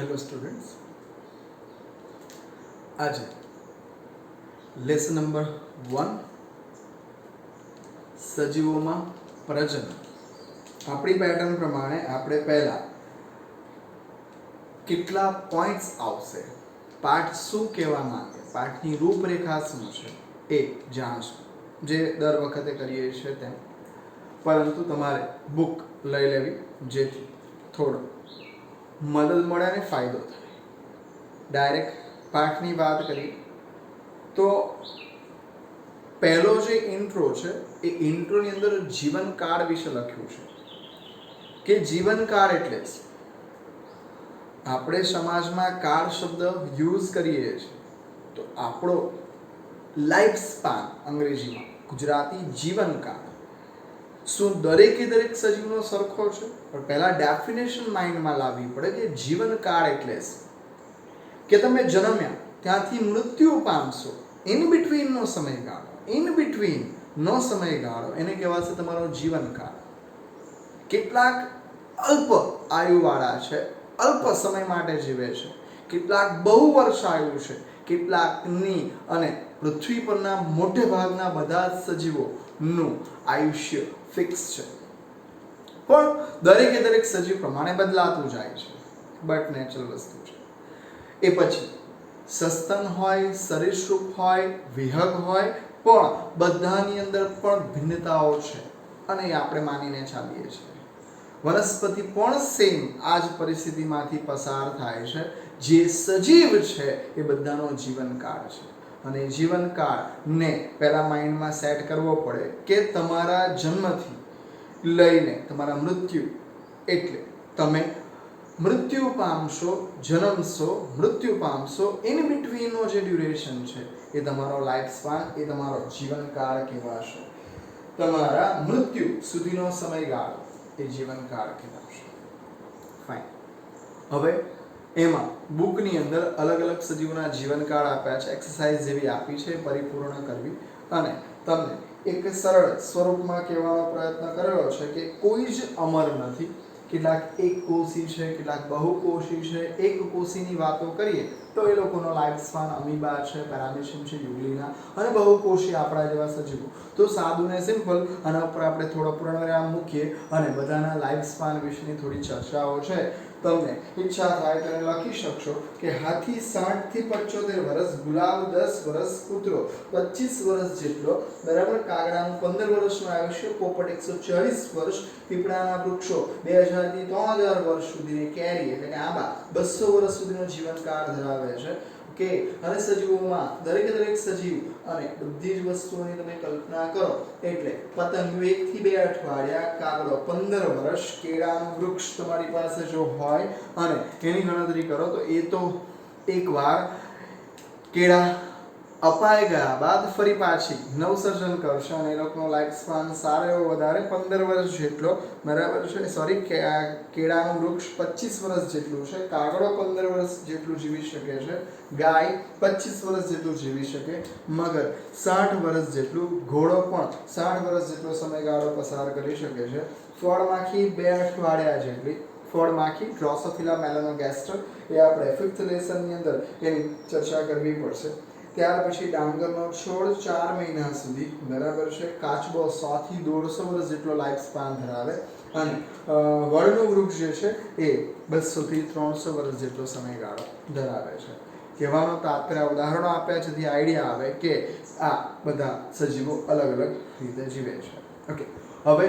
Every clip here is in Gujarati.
હેલો સ્ટુડન્ટ્સ, આજે લેસન નંબર 1 સજીવોમાં પ્રજનન. આપણી પેટર્ન પ્રમાણે આપણે પહેલા કેટલા પોઈન્ટ્સ આવશે, પાઠ શું કહેવા માંગે, પાઠની રૂપરેખા શું છે એ જાણશું, જે દર વખતે કરીએ છીએ તેમ. પરંતુ તમારે બુક લઈ લેવી જેથી થોડો મદદ મળે અને ફાયદો થાય. ડાયરેક્ટ પાઠની વાત કરીએ તો પહેલો જે ઇન્ટ્રો છે એ ઇન્ટ્રોની અંદર જીવનકાળ વિશે લખ્યું છે કે જીવનકાળ એટલે આપણે સમાજમાં કાળ શબ્દ યુઝ કરીએ છીએ તો આપણો લાઈફ સ્પાન, અંગ્રેજીમાં, ગુજરાતી જીવનકાળ, શું દરેકે દરેક સજીવનો સરખો છે? પણ પહેલા ડેફિનેશન માઇન્ડમાં લાવવી પડે કે જીવનકાળ એટલે કે તમે જન્મ્યા ત્યાંથી મૃત્યુ પામશો, ઇન બિટવીનનો સમયગાળો, ઇન સમયગાળો એને કહેવાશે તમારો જીવનકાળ. કેટલાક અલ્પ આયુવાળા છે, અલ્પ સમય માટે જીવે છે, કેટલાક બહુ વર્ષ આયુ છે, કેટલાકની અને પૃથ્વી પરના મોટે ભાગના બધા સજીવોનું આયુષ્ય ફિક્સ છે, પણ દરેકે દરેક સજીવ પ્રમાણે બદલાતું જાય છે. બટ નેચરલ વસ્તુ છે. એ પછી સસ્તન હોય, સરીસૃપ હોય, વિહગ હોય, પણ બધાની અંદર પણ ભિન્નતાઓ છે અને એ આપણે માનીને ચાલીએ છીએ. વનસ્પતિ પણ સેમ આ જ પરિસ્થિતિમાંથી પસાર થાય છે. જે સજીવ છે એ બધાનો જીવનકાળ છે અને જીવનકાળને પહેલા માઇન્ડમાં સેટ કરવો પડે કે તમારા જન્મથી લઈને તમારા મૃત્યુ, એટલે તમે મૃત્યુ પામશો, જન્મશો, મૃત્યુ પામશો, ઇન બિટવીનનો જે ડ્યુરેશન છે એ તમારો લાઈફ સ્પાન, એ તમારો જીવનકાળ કહેવાશે. તમારા મૃત્યુ સુધીનો સમયગાળો એ જીવનકાળ કહેવાશે. ફાઇન. હવે એમાં બુકની અંદર અલગ અલગ સજીવોના જીવનકાળ આપ્યા છે, એક્સરસાઇઝ જેવી આપી છે, પરિપૂર્ણ કરવી અને તમને એક સરળ સ્વરૂપમાં કહેવાનો પ્રયત્ન કરેલો છે કે કોઈ જ અમર નથી. કેટલાક એક કોષી છે, કેટલાક બહુકોષી છે. એક કોષીની વાતો કરીએ તો એ લોકોનો લાઈફ સ્પાન અમીબા છે, પેરામીશિયમ છે, યુગ્લિના, અને બહુકોષી આપણા જેવા સજીવો. તો સાદું ને સિમ્પલ આના ઉપર આપણે થોડો પૂર્ણવિરામ મૂકીએ અને બધાના લાઈફ સ્પાન વિશેની થોડી ચર્ચાઓ છે. તમને ઈચ્છા થાય તો લખી શકશો કે હાથી 60 થી 75 વર્ષ, ગુલાબ 10 વર્ષ, કૂતરો 25 વર્ષ જેટલો, બરાબર, કાગડાનું 15 વર્ષનું આયુષ્ય, પોપટ 140 વર્ષ, પીપળાના વૃક્ષો 2000 થી 3000 વર્ષ સુધીની કેરી એટલે કે આંબા 200 વર્ષ સુધીનો જીવનકાળ ધરાવે છે. કે અને સજીવોમાં દરેક દરેક સજીવ અને બધી જ વસ્તુઓની તમે કલ્પના કરો એટલે પતંગ 1 થી 2 અઠવાડિયા, કાગડો 15 વર્ષ, કેળાનું વૃક્ષ તમારી પાસે જો હોય અને એની ગણતરી કરો તો એ તો એકવાર કેળા અપાઈ ગયા બાદ ફરી પાછી નવસર્જન કરશે અને એ લોકોનો લાઈફ સ્પાન સારો એવો વધારે 15 વર્ષ જેટલો, બરાબર છે. સોરી, કેળાનું વૃક્ષ 25 વર્ષ જેટલું છે, કાગડો 15 વર્ષ જેટલું જીવી શકે છે, ગાય 25 વર્ષ જેટલું જીવી શકે, મગર 60 વર્ષ જેટલું, ઘોડો પણ 60 વર્ષ જેટલો સમયગાળો પસાર કરી શકે છે, ફળમાખી 2 અઠવાડિયા જેટલી, ફળમાખી ડ્રોસોફિલા મેલાનોગેસ્ટર, એ આપણે 5th લેસનની અંદર એની ચર્ચા કરવી પડશે. ત્યાર પછી ડાંગરનો છોડ 4 મહિના સુધી, બરાબર છે, કાચબો 100 થી 150 વર્ષ જેટલો લાઈફ સ્પાન ધરાવે અને વડનું વૃક્ષ જે છે એ 200 થી 300 વર્ષ જેટલો સમયગાળો ધરાવે છે. કહેવાનો તાત્પર્ય ઉદાહરણો આપ્યા છે જેથી આઈડિયા આવે કે આ બધા સજીવો અલગ અલગ રીતે જીવે છે. ઓકે, હવે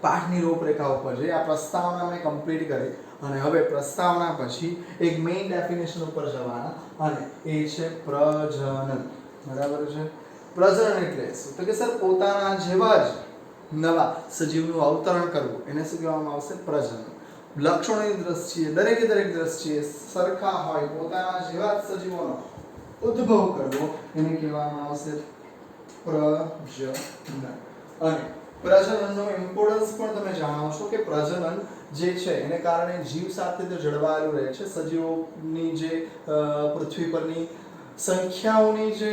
પાઠની રૂપરેખા ઉપર જઈએ. આ પ્રસ્તાવના મેં કમ્પ્લીટ કરી અને હવે પ્રસ્તાવના પછી એક મેઇન ડેફિનેશન ઉપર જવાના અને એ છે પ્રજનન. બરાબર છે. પ્રજનન એટલે શું? તો કે સર પોતાના જેવા જ નવા સજીવનું અવતરણ કરવું એને શું કહેવામાં આવશે? પ્રજનન. લક્ષણોની દ્રષ્ટિએ દરેકે દરેક દ્રષ્ટિએ સરખા હોય પોતાના જેવા જ સજીવોનો ઉદ્ભવ કરવો એને કહેવામાં આવશે પ્રજનન. અને પ્રજનનનો ઇમ્પોર્ટન્સ પણ તમે જાણો છો કે પ્રજનન જે છે એને કારણે જીવ સાથે તો જળવાયેલું રહે છે. સજીવોની જે પૃથ્વી પરની સંખ્યાઓની જે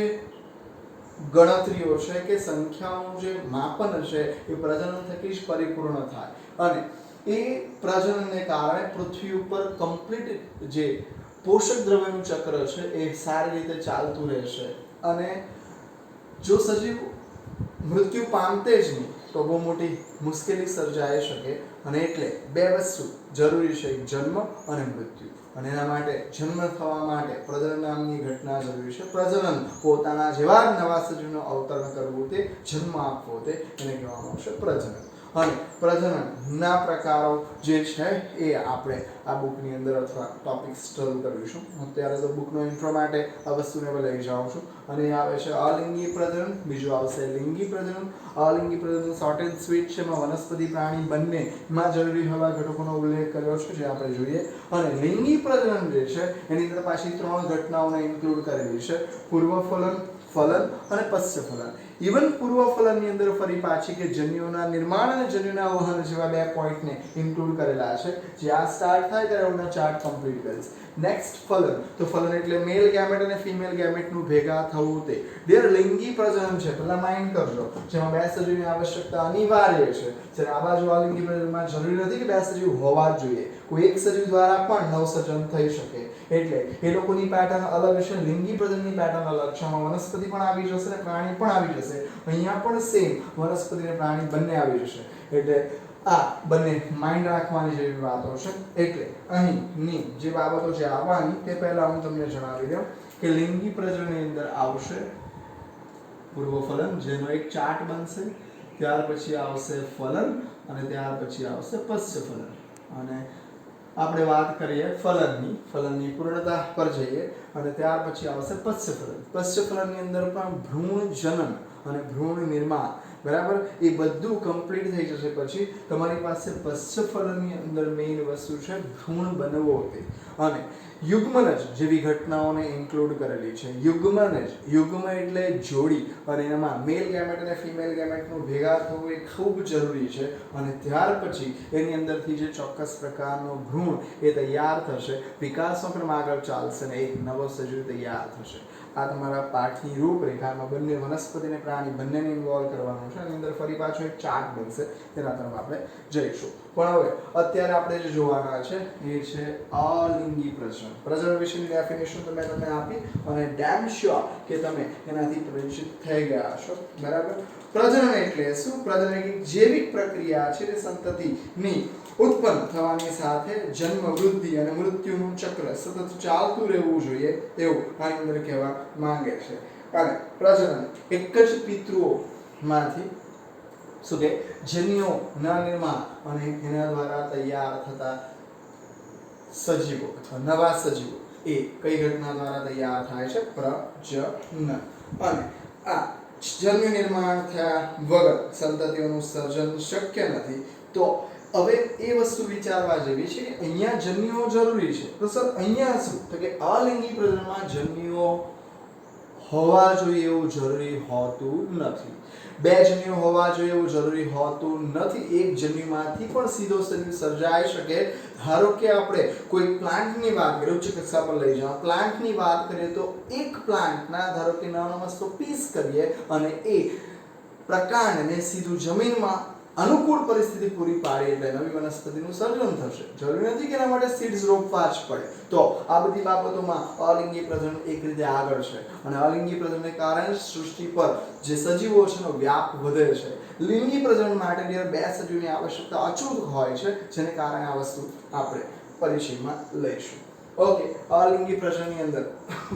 ગણતરીઓ છે કે સંખ્યાઓનું જે માપન છે એ પ્રજનન થકી જ પરિપૂર્ણ થાય અને એ પ્રજનનને કારણે પૃથ્વી ઉપર કમ્પ્લીટ જે પોષક દ્રવ્યનું ચક્ર છે એ સારી રીતે ચાલતું રહેશે અને જો સજીવ મૃત્યુ પામતે જ નહીં તો બહુ મોટી મુશ્કેલી સર્જાઈ શકે અને એટલે બે વસ્તુ જરૂરી છે, જન્મ અને મૃત્યુ. અને એના માટે જન્મ થવા માટે પ્રજનન નામની ઘટના જરૂરી છે. પ્રજનન પોતાના જેવા નવા સજીવનું અવતરણ કરવું, તે જન્મ આપવો, તે એને કહેવામાં આવશે પ્રજનન. અને પ્રજનનના પ્રકારો જે છે એ આપણે આ બુકની અંદર અથવા ટોપિક શરૂ કરીશું. અત્યારે તો બુકનો ઇન્ટ્રો માટે આ વસ્તુને લઈ જાઉં છું. અને એ આવે છે અલિંગી પ્રજનન, બીજું આવશે લિંગી પ્રજનન. અલિંગી પ્રજનન શોર્ટ એન્ડ સ્વીટ છે, એમાં વનસ્પતિ પ્રાણી બંનેમાં જરૂરી હવા ઘટકોનો ઉલ્લેખ કર્યો છે જે આપણે જોઈએ. અને લિંગી પ્રજનન જે છે એની અંદર પાછી 3 ઘટનાઓને ઇન્ક્લુડ કરેલી છે: પૂર્વફલન, ફલન અને પશ્ચફલન. ઇવન પૂર્વફલનની અંદર ફરી પાછી કે જન્યુઓના નિર્માણ અને જન્યુના વહન જેવા 2 પોઈન્ટને ઇન્ક્લુડ કરેલા છે. જે આ સ્ટાર્ટ થાય ત્યારે હું ચાર્ટ કમ્પ્લીટ કરીશ. નેક્સ્ટ ફલન. તો ફલન એટલે મેલ ગેમેટ અને ફિમેલ ગેમેટનું ભેગા થવું તે. ડિયર લિંગી પ્રજનન છે, પહેલા માઇન્ડ કરજો, જેમાં 2 સજીવની આવશ્યકતા અનિવાર્ય છે. જ્યારે આ બાજુ અલિંગી પ્રજનનમાં જરૂરી નથી કે 2 સજીવ હોવા જ જોઈએ, કોઈ એક સજીવ દ્વારા પણ નવસર્જન થઈ શકે. એટલે એ લોકોની પેટર્ન અલગ છે, લિંગી પ્રજનનની પેટર્ન અલગ છે. આમાં વનસ્પતિ પણ આવી જશે અને પ્રાણી પણ આવી જશે. અહીંયા પણ સેમ વનસ્પતિ અને પ્રાણી બંને આવી જશે. એટલે આ બંને માઇન્ડ રાખવાની જેવી વાતો છે. એટલે અહીંની જે બાબતો છે આવવાની તે પહેલા હું તમને જણાવી દઉં કે લિંગી પ્રજનનની અંદર આવશે પૂર્વફલન, જેનો એક ચાર્ટ બનશે. ત્યાર પછી આવશે ફલન અને ત્યાર પછી આવશે પશ્ચફલન. અને આપણે વાત કરીએ ફલનની પૂર્ણતા પર જઈએ અને ત્યાર પછી આવશે પશ્ચફલન. પશ્ચફલનની અંદર પણ ભ્રૂણ જનન અને ભ્રૂણ નિર્માણ, બરાબર, એ બધું કમ્પ્લીટ થઈ જશે પછી તમારી પાસે પશ્ચફલનની અંદર મેઇન વસ્તુ છે ભ્રૂણ બનવો તે. અને યુગ્મનજ જેવી ઘટનાઓને ઇન્ક્લુડ કરેલી છે. યુગ્મ એટલે જોડી, અને એમાં મેલ ગેમેટ અને ફિમેલ ગેમેટનું ભેગા થવું એ ખૂબ જરૂરી છે. અને ત્યાર પછી એની અંદરથી જે ચોક્કસ પ્રકારનો ભ્રૂણ એ તૈયાર થશે, વિકાસનો ક્રમ આગળ ચાલશે અને એક નવો સજીવ તૈયાર થશે. આ તમારા પાઠની રૂપરેખામાં બંને વનસ્પતિ અને પ્રાણી બંનેને ઇન્વોલ્વ કરવાનું છે. એની અંદર ફરી પાછો એક ચાર્ટ બનશે, તેના તરફ આપણે જઈશું. પણ હવે અત્યારે આપણે જે જોવાના છે એ છે અલિંગી પ્રજનન. પ્રજનન વિશેની ડેફિનેશન તો મેં તમને આપી અને ડેમ શ્યોર કે તમે એનાથી પરિચિત થઈ ગયા છો, બરાબર. પ્રજનન એટલે શું? પ્રજનન એક જૈવિક પ્રક્રિયા છે જે સંતતિની ઉત્પન્ન થવાની સાથે જન્મ, વૃદ્ધિ અને મૃત્યુનું ચક્ર સતત ચાલતું રહેવું જોઈએ એવું આની અંદર કહેવા માંગે છે. અને પ્રજનન એક જ પિતૃઓમાંથી શું કે જન્યુઓના નિર્માણ અને એના દ્વારા તૈયાર થતા સજીવો અથવા નવા સજીવો એ કઈ ઘટના દ્વારા તૈયાર થાય છે? પ્રજનન. અને આ જન્યુ નિર્માણ થયા વગર સંતતિઓનું સર્જન શક્ય નથી. તો હવે એ વસ્તુ વિચારવા જેવી છે કે અહીંયા જન્યુઓ જરૂરી છે. તો સર અહીંયા શું? તો કે અલિંગી પ્રજનનમાં જન્યુઓ હોવા જોઈએ એવું જરૂરી હોતું નથી. 2 જન્યુઓ હોવા જોઈએ એવું જરૂરી હોતું નથી. એક જન્યુમાંથી પણ સીધો સજીવ સર્જાઈ શકે. ધારો કે આપણે કોઈ પ્લાન્ટની વાત કરીએ, ઉચ્ચ કક્ષા પર લઈ જાઓ, પ્લાન્ટની વાત કરીએ તો એક પ્લાન્ટના ધારો કે નાનો મસ્તો પીસ કરીએ અને એ પ્રકાંડને સીધું જમીનમાં અનુકૂળ પરિસ્થિતિ પૂરી પાડી એટલે નવી વનસ્પતિનું સર્જન થશે. જરૂરી નથી કે એના માટે સીડ્સ રોપવા જ પડે. તો આ બધી બાબતોમાં અલિંગી પ્રજનન એક રીતે આગળ છે. અને અલિંગી પ્રજનનને કારણે સૃષ્ટિ પર જે સજીવો છે એનો વ્યાપ વધે છે. લિંગી પ્રજનન માટે 2 સજીવની આવશ્યકતા અચૂક હોય છે, જેને કારણે આ વસ્તુ આપણે પરિચયમાં લઈશું. ઓકે, અલિંગી પ્રજનનની અંદર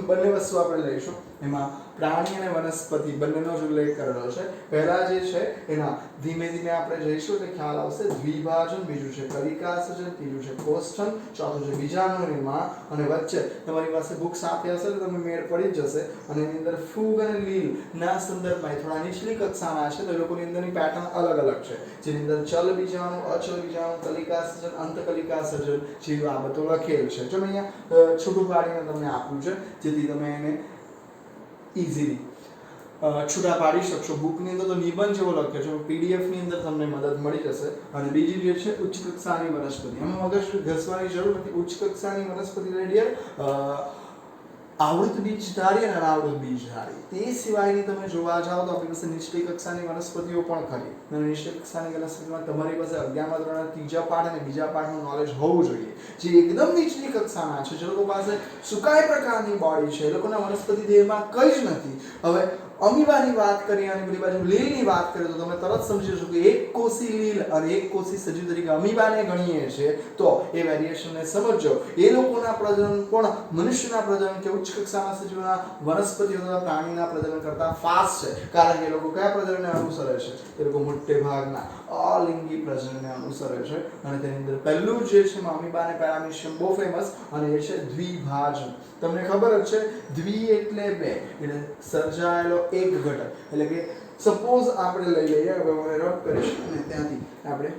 બંને વસ્તુ આપણે લઈશું. એમાં પ્રાણી અને વનસ્પતિ બંનેનો જ ઉલ્લેખ કરેલો છે. પહેલા જે છે એના ધીમે ધીમે આપણે જઈશું એટલે ખ્યાલ આવશે. દ્વિભાજન, બીજું છે કલિકા સર્જન, ત્રીજું છે કોષ્ઠન, ચોથું છે બીજાણુ નિર્માણ અને વચ્ચે તમારી પાસે બુક સાથે હશે તો તમને મેળ પડી જ જશે. અને એની અંદર ફૂગ અને લીલ ના સંદર્ભમાં થોડા નીચલી કક્ષાના છે તો એ લોકોની અંદરની પેટર્ન અલગ અલગ છે, જેની અંદર ચલ બીજાણુ, અચલ બીજાણુ, કલિકા સર્જન, અંતકલિકા સર્જન જેવી બાબતો લખેલ છે. જો મેં અહીંયા છૂટું પાડીને તમને આપ્યું છે જેથી તમે એને ઇઝીલી છૂટા પાડી શકશો. બુકની અંદર તો નિબંધ જેવો લખ્યો છે, પીડીએફ ની અંદર તમને મદદ મળી જશે. અને બીજી જે છે ઉચ્ચ કક્ષાની વનસ્પતિ, એમાં મગજ ઘસવાની જરૂર નથી. ઉચ્ચ કક્ષાની વનસ્પતિ રેડિયર આવૃત બીજધારી અને અનાવૃત બીજધારી. તે સિવાયની તમે જોવા જાઓ તો આપણી પાસે નીચલી કક્ષાની વનસ્પતિઓ પણ ખરી. અને નીચલી કક્ષાની વનસ્પતિમાં તમારી પાસે 11મા ધોરણના ત્રીજા પાઠ અને બીજા પાઠનું નોલેજ હોવું જોઈએ. જે એકદમ નીચલી કક્ષાના છે, જે લોકો પાસે સુકાય પ્રકારની બોડી છે, એ લોકોના વનસ્પતિ દેહમાં કંઈ જ નથી. હવે અમીબાની વાત કરીએ અને પેલી બાજુ લીલની વાત કરીએ તો તમે તરત સમજી જશો કે એક કોષી લીલ અને એક કોષી સજીવ તરીકે અમીબાને ગણીએ છીએ તો એ વેરિએશનને સમજો. એ લોકોના પ્રજનન પણ મનુષ્યના પ્રજનન કે ઉચ્ચ કક્ષાના સજીવોના વનસ્પતિઓ તથા પ્રાણીના પ્રજનન કરતા ફાસ્ટ છે. કારણ કે એ લોકો કયા પ્રજનનને અનુસરે છે? એ લોકો મોટે ભાગના અલિંગી પ્રજનનને અનુસરે છે. અને તેની અંદર પહેલું જે છે અમીબા અને પેરામીશિયમ બહુ ફેમસ, અને એ છે દ્વિભાજન. તમને ખબર જ છે દ્વિ એટલે બે, એટલે સર્જાયેલો એક ઘટક. એટલે કે સપોઝ આપણે લઈ લઈએ, હવે હું રબ કરીશ અને ત્યાંથી આપણે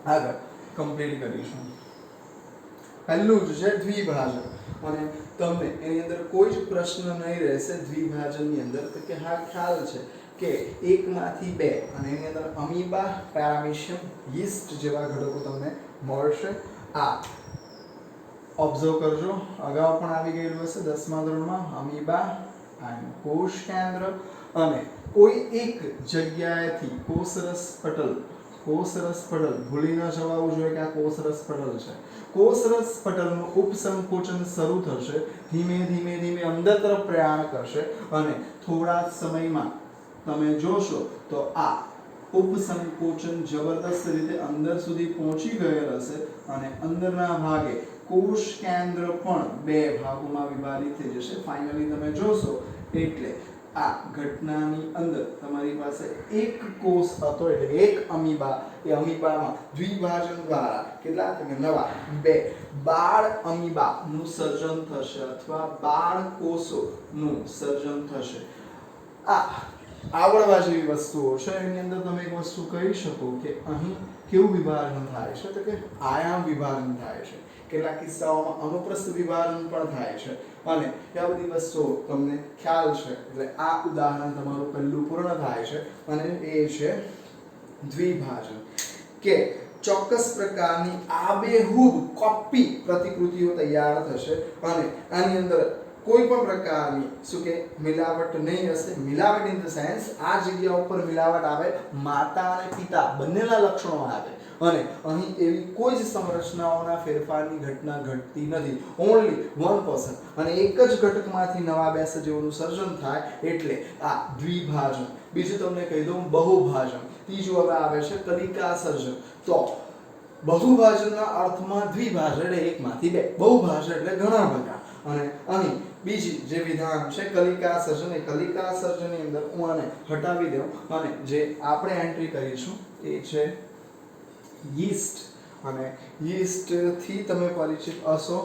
આગળ કમ્પ્લીટ કરીશું. પહેલું જ છે દ્વિભાજન, અને તમને એની અંદર કોઈ જ પ્રશ્ન નહીં રહેશે દ્વિભાજનની અંદર, તો કે હા ખ્યાલ છે કે એકમાંથી બે, અને એની અંદર અમીબા, પેરામીશિયમ, યીસ્ટ જેવા ઘટકો તમને મળશે. આ ઓબ્ઝર્વ કરજો, અગાઉ પણ આવી ગયેલું હશે 10મા ધોરણમાં. અમીબા અને કોષ કેન્દ્ર, અને કોઈ એક જગ્યાએથી કોષરસ પટલ, કોષરસ પટલ ભૂલી ન જવાવું જોઈએ કે આ કોષરસ પટલ છે. કોષરસ પટલનું ઉપસંકોચન શરૂ થશે, ધીમે ધીમે ધીમે અંદર તરફ પ્રયાણ કરશે, અને થોડા સમયમાં તમે જોશો તો આ ઉપસંકોચન જબરદસ્ત રીતે અંદર સુધી પહોંચી ગયેલ હશે, અને અંદરના ભાગે કોષ કેન્દ્ર પણ બે ભાગોમાં વિભાજિત થઈ જશે. ફાઇનલી તમે જોશો એટલે આ ઘટનાની અંદર તમારી પાસે એક કોષ હતો, એટલે એક અમીબા. એ અમીબામાં દ્વિભાજન દ્વારા કેટલા નવા બે બાળ અમીબાનું સર્જન થશે, અથવા બાળ કોષોનું સર્જન થશે. આ આવડવા જેવી વસ્તુઓ છે. એની અંદર તમે એક વસ્તુ કહી શકો કે અહીં કેવું વિભાજન થાય છે, તો કે આયામ વિભાજન થાય છે. કેટલાક કિસ્સાઓમાં અનુપ્રસ્થ વિભાજન પણ થાય છે, અને આ બધી વસ્તુઓ તમને ખ્યાલ છે. એટલે આ ઉદાહરણ તમારું પહેલું પૂર્ણ થાય છે, અને એ છે દ્વિભાજન. કે ચોક્કસ પ્રકારની આબેહૂબ કોપી પ્રતિકૃતિઓ તૈયાર થશે, અને આની અંદર કોઈ પણ પ્રકારની શું કે મિલાવટ નહીં હશે. મિલાવટ ઇન ધ સેન્સ આ જગ્યા ઉપર મિલાવટ આવે, માતા અને પિતા બંનેના લક્ષણો આવે, અને અહીં એવી કોઈ જ સંરચનાઓના ફેરફારની ઘટના ઘટતી નથી. ઓનલી 1%, અને એક જ ઘટકમાંથી નવા બે સજીવોનું સર્જન થાય, એટલે આ દ્વિભાજન. બીજું તમને કહી દઉં બહુભાજન. ત્રીજું હવે આવે છે કલિકા સર્જન. તો બહુભાજનના અર્થમાં દ્વિભાજન એટલે એકમાંથી બે, બહુભાજન એટલે ઘણા બધા. અને અહીં બીજી જે વિધાન છે કલિકા સર્જન, એ કલિકા સર્જનની અંદર હું આને હટાવી દઉં, અને જે આપણે એન્ટ્રી કરીશું એ છે યીસ્ટ. અને યીસ્ટ થી તમે પરિચિત હશો.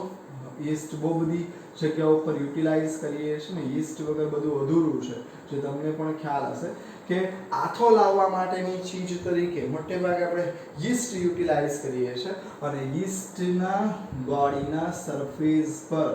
યીસ્ટ બહુ બધી જગ્યાઓ પર યુટિલાઇઝ કરીએ છીએ ને, યીસ્ટ વગર બધું અધૂરું છે, જે તમને પણ ખ્યાલ હશે કે આથો લાવવા માટેની ચીજ તરીકે મોટે ભાગે આપણે યીસ્ટ યુટિલાઇઝ કરીએ છીએ. અને યીસ્ટના બોડીના સરફેસ પર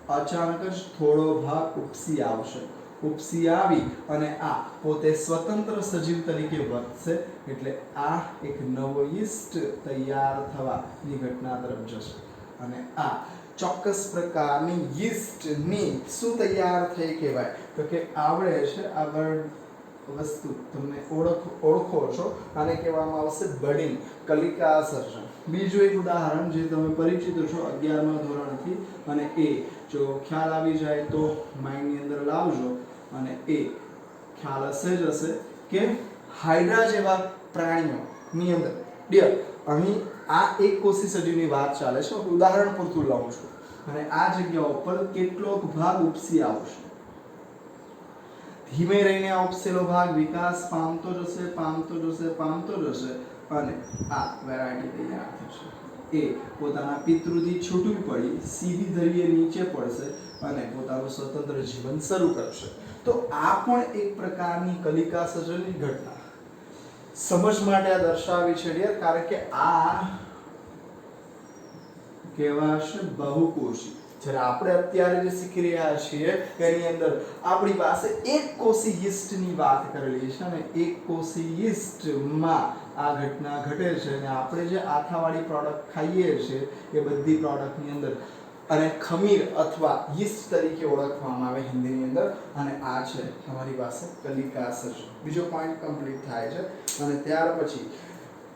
અચાનક જ થોડો ભાગ ઉપસી આવશે. ઉપસી આવી અને આ પોતે સ્વતંત્ર સજીવ તરીકે વર્તશે, એટલે આ એક નવો યીસ્ટ તૈયાર થવાની ઘટના તરફ જશે. અને આ ચોક્કસ પ્રકારની યીસ્ટની શું તૈયાર થઈ કહેવાય, તો કે આવડે છે આ વર્ડ વસ્તુ તમને ઓળખો છો, આને કહેવામાં આવશે બડિંગ, કલિકા સર્જન. બીજું એક ઉદાહરણ જે તમે પરિચિત છો 11મા ધોરણથી, અને એ જો ખ્યાલ આવી જાય તો માઇન્ડની અંદર લાવજો, અને એ ખ્યાલ હશે જ હશે કે હાઇડ્રા જેવા પ્રાણીઓની અંદર ડિયર અહીં આ એક કોષી સજીવની વાત ચાલે છે, ઉદાહરણ પૂરતું લઉં છું, અને આ જગ્યા ઉપર કેટલોક ભાગ ઉપસી આવશે. ધીમે રહીને આ ઉપસેલો ભાગ વિકાસ પામતો જશે, પામતો જશે, પામતો જશે, અને આ વેરાયટી તૈયાર થશે. એ પોતાના પિતૃથી છૂટું પડી સીધી ધરીએ નીચે પડશે, અને પોતાનું સ્વતંત્ર જીવન શરૂ કરશે. તો આ પણ એક પ્રકારની કલિકા સર્જનની ઘટના સમજ માટે આ દર્શાવી છે ડિયર, કારણ કે આ કહેવાશે બહુકોષી. જ્યારે આપણે અત્યારે જે શીખી રહ્યા છીએ એની અંદર આપણી પાસે એક કોષી યીસ્ટની વાત કરેલી છે, અને એક કોષી યીસ્ટમાં આ ઘટના ઘટે છે, અને આપણે જે આથાવાળી પ્રોડક્ટ ખાઈએ છીએ એ બધી પ્રોડક્ટની અંદર અને ખમીર અથવા યીસ્ટ તરીકે ઓળખવામાં આવે હિન્દીની અંદર. અને આ છે તમારી પાસે કલિકા સર્જન. બીજો પોઈન્ટ કમ્પ્લીટ થાય છે. અને ત્યાર પછી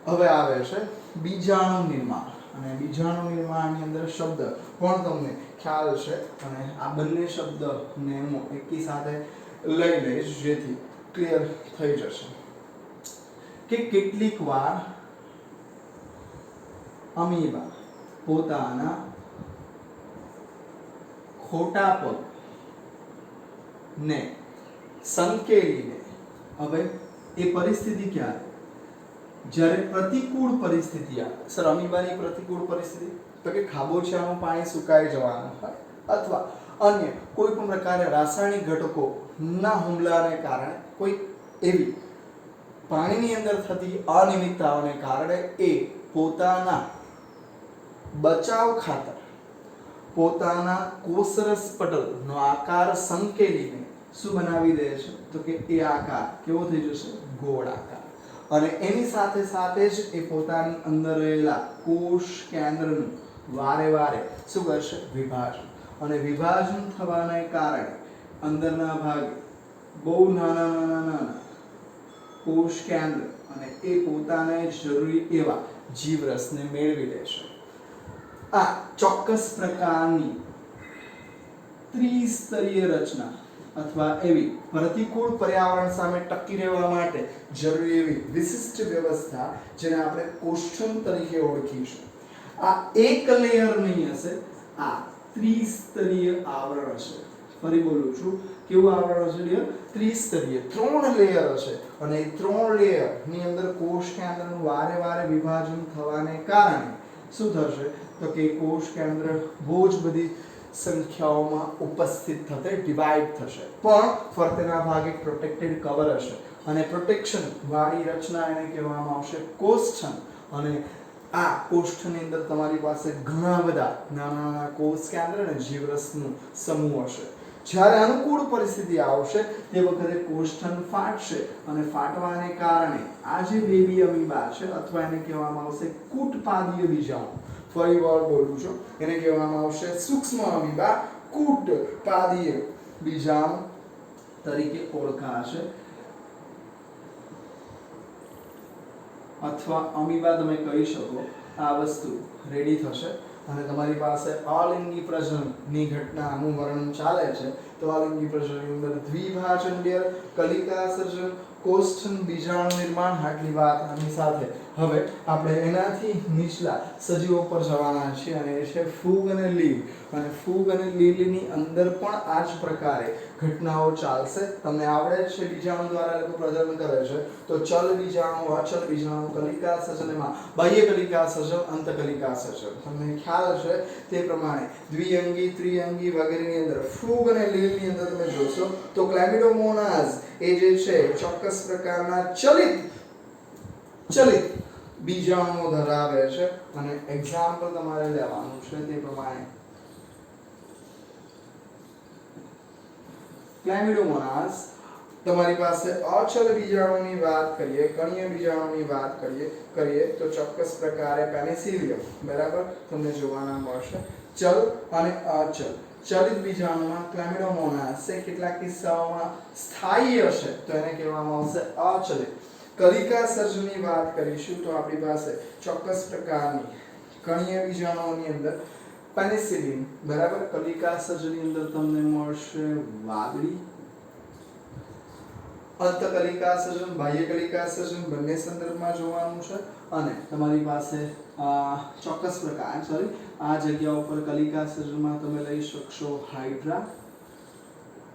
હવે આવે છે બીજાણુ નિર્માણ. અને બીજાણુ નિર્માણની અંદર શબ્દ પણ તમને ખ્યાલ છે, અને આ બંને શબ્દને હું એકી સાથે લઈ લઈશ જેથી ક્લિયર થઈ જશે કે કેટલીક વાર અમીબા પોતાના ખોટા પગ ને સંકેલીને, હવે એ પરિસ્થિતિ ક્યારે? જ્યારે પ્રતિકૂળ પરિસ્થિતિ આવે. સર, અમીબાની પ્રતિકૂળ પરિસ્થિતિ તો કે ખાબોચિયાનું પાણી સુકાઈ જવાનું હોય અથવા અન્ય કોઈ પણ પ્રકારે રાસાયણિક ઘટકોના હુમલાને કારણે કોઈ એવી પાણીની અંદર થતી અનિયમિતતાઓને કારણે એ પોતાના બચાવ ખાતર પોતાના કોષરસ પટલનો આકાર સંકેલીને શું બનાવી દે છે? તો કે એ આકાર કેવો થઈ જશે? ગોળાકાર. અને એની સાથે સાથે જ એ પોતાની અંદર રહેલા કોષ કેન્દ્રનું વારે વારે શું કરશે? વિભાજન. અને વિભાજન થવાને કારણે અંદરના ભાગે બહુ નાના કોષ કેન્દ્ર અને એ પોતાને જરૂરી એવા જીવરસને મેળવી લેશે. આ ચોક્કસ પ્રકારની ત્રિસ્તરીય રચના અથવા એવી પ્રતિકૂળ પર્યાવરણ સામે ટકી રહેવા માટે જરૂરી એવી વિશિષ્ટ વ્યવસ્થા જેને આપણે કોષ્ઠન તરીકે ઓળખીશું. આ એક લેયર નહીં હશે, આ ત્રિસ્તરીય આવરણ હશે. ફરી બોલું છું, કેવું આવરણ હશે? ત્રિસ્તરીય, 3 લેયર હશે. અને એ 3 લેયર ની અંદર કોષ કેન્દ્રનું વારે વારે વિભાજન થવાને કારણે શું થશે? તો કે કોષ કેન્દ્ર બહુ જ બધી સંખ્યાઓમાં ઉપસ્થિત થશે, ડિવાઈડ થશે, પણ ફરતેના ભાગે પ્રોટેક્ટેડ કવર હશે. અને પ્રોટેક્શન વાળી રચના એને કહેવામાં આવશે કોષ્ઠન. અને આ કોષ્ઠની અંદર તમારી પાસે ઘણા બધા નાના નાના કોષ કેન્દ્ર અને જીવરસનું સમૂહ હશે. જ્યારે અનુકૂળ પરિસ્થિતિ આવશે તે વખતે કોષ્ઠન ફાટશે અને ફાટવાને કારણે આ જે બેબી અમીબા છે અથવા એને કહેવામાં આવશે કૂટપાદીય બીજાણુ. ફરી વાર બોલું છું, એને કહેવામાં આવશે સૂક્ષ્મ અમીબા, કૂટપાદીય બીજાણુ તરીકે ઓળખાશે. અથવા અમીબા તમે કહી શકો. આ વસ્તુ રેડી થશે અને તમારી પાસે અલિંગી પ્રજનનની ઘટનાનું વર્ણન ચાલે છે. તો અલિંગી પ્રજનનની અંદર દ્વિભાજન લેયર, કલિકા સર્જન, કોષ્ઠન, બીજાણુ નિર્માણ, આટલી વાત આની સાથે. હવે આપણે એનાથી નીચલા સજીવો પર જવાના છીએ અને એ છે ફૂગ અને લીલ. અને ફૂગ અને લીલની અંદર પણ આ જ પ્રકારે ઘટનાઓ ચાલશે. તમને આવડે છે બીજાણુ દ્વારા લોકો પ્રજનન કરે છે. તો ચલ બીજાણુ, અચલ બીજાણુ, કલિકા સર્જન, એમાં બાહ્ય કલિકા સર્જન, અંતકલિકા સર્જન. તમને ખ્યાલ છે તે પ્રમાણે દ્વિઅંગી, ત્રિઅંગી વગેરેની અંદર ફૂગ અને લીલની અંદર તમે જોશો તો ક્લેમિડોમોનાઝ એ જે છે ચોક્કસ પ્રકારના ચલિત બીજાણુઓ ધરાવે છે. અને એક્ઝામ્પલ તમારે લેવાનું છે તે પ્રમાણે ક્લેમિડોમોનાઝ. તમારી પાસે અચલ બીજાણુની વાત કરીએ, કણીય બીજાણુની વાત કરીએ તો ચોક્કસ પ્રકારે પેનિસિલિયમ બરાબર તમને જોવાના મળશે. ચલ અને અચલ. ચલિત બીજાણુમાં ક્લેમિડોમોનાઝ છે, કેટલાક કિસ્સાઓમાં સ્થાયી હશે તો એને કહેવામાં આવશે અચલિત. કલિકા સર્જનની વાત કરીશું તો આપણી પાસે ચોક્કસ પ્રકારની કણીય બીજાણુઓની અંદર પેનિસિલિન બરાબર. કલિકા સર્જનની અંદર તમને મળશે વાદળી. અંતકલિકા સર્જન, બાહ્ય કલિકા સર્જન બંને સંદર્ભમાં જોવાનું છે. અને તમારી પાસે ચોક્કસ પ્રકાર આ જગ્યા ઉપર કલિકા સર્જનમાં તમે લઈ શકશો હાઇડ્રા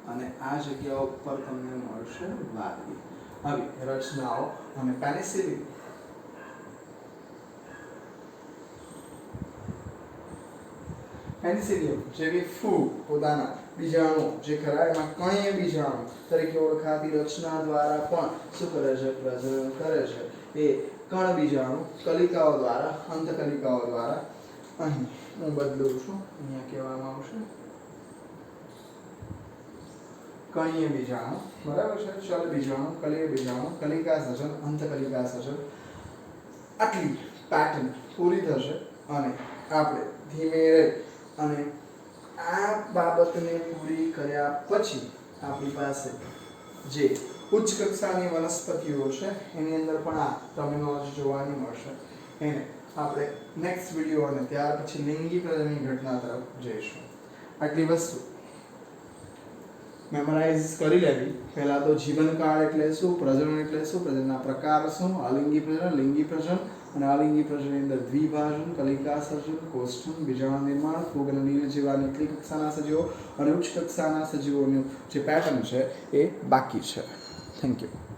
અને આ જગ્યા ઉપર તમને મળશે વાદળી. આવી રચનાઓ અને પેનિસિલિયમ જેવી ફૂગ પોતાના બીજાણુ જે ખરા એમાં કણીય બીજાણુ તરીકે ઓળખાતી રચના દ્વારા પણ શું કરે છે? પ્રજનન કરે છે. એ કણ બીજાણુ કલિકાઓ દ્વારા, અંતકલિકાઓ દ્વારા. અહીં હું બદલું છું, અહીંયા કહેવામાં આવશે કણીય બીજાણુ બરાબર છે. ચલ બીજાણુ, કલીય બીજાણુ, કલિકા સર્જન, અંતકલિકા સર્જન. આટલી પેટર્ન પૂરી થશે અને આપણે ધીમે અને આ બાબતને પૂરી કર્યા પછી આપણી પાસે જે ઉચ્ચ કક્ષાની વનસ્પતિઓ છે એની અંદર પણ આ ટર્મિનોલોજી જોવાની મળશે. એને આપણે નેક્સ્ટ વિડીયો અને ત્યાર પછી લિંગી પ્રજનનની ઘટના તરફ જઈશું. આટલી વસ્તુ મેમરાઇઝ કરી લેવી. પહેલા તો જીવનકાળ એટલે શું, પ્રજનન એટલે શું, પ્રજનનના પ્રકાર શું, અલિંગી પ્રજનન, લિંગી પ્રજનન અને અલિંગી પ્રજનનની અંદર દ્વિભાજન, કલિકા સર્જન, કોષ્ઠન, બીજાણુ નિર્માણ, ફૂગ અને નીલ જેવા નીચલી કક્ષાના સજીવો અને ઉચ્ચ કક્ષાના સજીવોનું જે પેટર્ન છે એ બાકી છે. Thank you.